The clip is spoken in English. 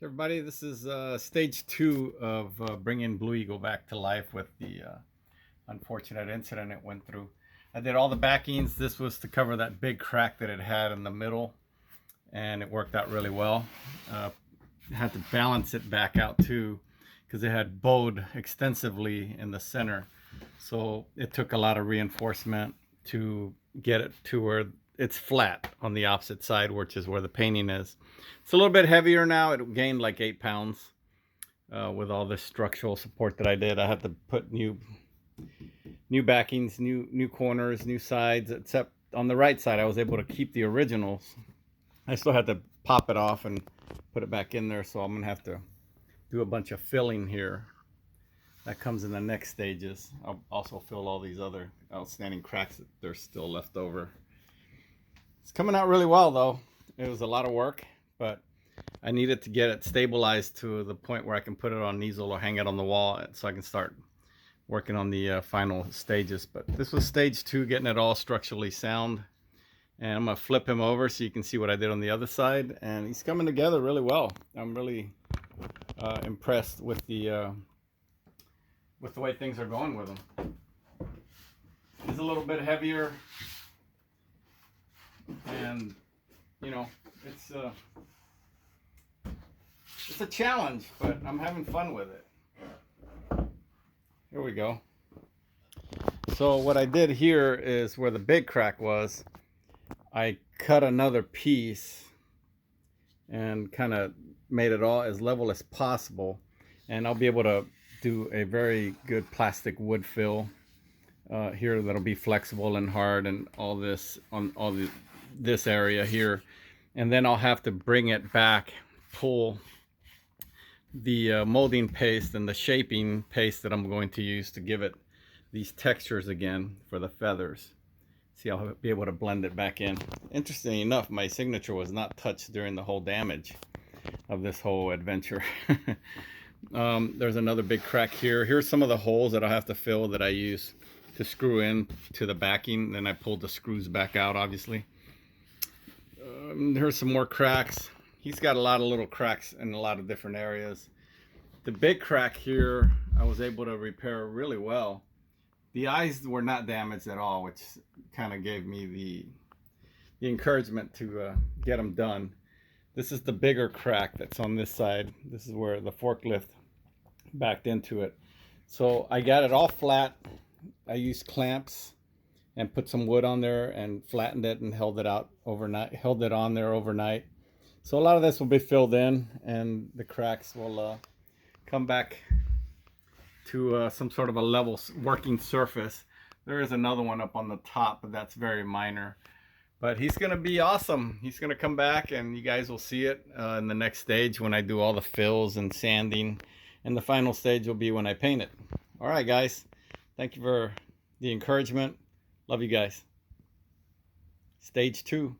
Everybody, this is stage two of bringing Blue Eagle back to life with the unfortunate incident it went through. I did all the backings. This was to cover that big crack that it had in the middle, and it worked out really well. Had to balance it back out too because it had bowed extensively in the center. So it took a lot of reinforcement to get it to where it's flat on the opposite side, which is where the painting is. It's a little bit heavier now. It gained like 8 pounds with all this structural support that I did. I had to put new backings, new corners, new sides, except on the right side I was able to keep the originals. I still had to pop it off and put it back in there, so I'm gonna have to do a bunch of filling here. That comes in the next stages. I'll also fill all these other outstanding cracks that they're still left over. It's coming out really well though. It was a lot of work, but I needed to get it stabilized to the point where I can put it on easel or hang it on the wall so I can start working on the final stages. But this was stage two, getting it all structurally sound. And I'm gonna flip him over so you can see what I did on the other side. And he's coming together really well. I'm really impressed with the way things are going with him. He's a little bit heavier, and you know, it's a challenge, but I'm having fun with it. Here we go. So what I did here is where the big crack was, I cut another piece and kind of made it all as level as possible, and I'll be able to do a very good plastic wood fill here that'll be flexible and hard and all this on this area here. And then I'll have to bring it back, pull the molding paste and the shaping paste that I'm going to use to give it these textures again for the feathers. See, I'll be able to blend it back in. Interestingly enough, my signature was not touched during the whole damage of this whole adventure. There's another big crack here. Here's some of the holes that I'll have to fill that I use to screw in to the backing. Then I pulled the screws back out, obviously. Here's some more cracks. He's got a lot of little cracks in a lot of different areas. The big crack here, I was able to repair really well. The eyes were not damaged at all, which kind of gave me the encouragement to get them done. This is the bigger crack that's on this side. This is where the forklift backed into it. So I got it all flat. I used clamps and put some wood on there and flattened it and held it out overnight, held it on there overnight. So a lot of this will be filled in and the cracks will come back to some sort of a level working surface. There is another one up on the top, but that's very minor. But he's gonna be awesome. He's gonna come back and you guys will see it in the next stage when I do all the fills and sanding. And the final stage will be when I paint it. All right, guys. Thank you for the encouragement. Love you guys. Stage two.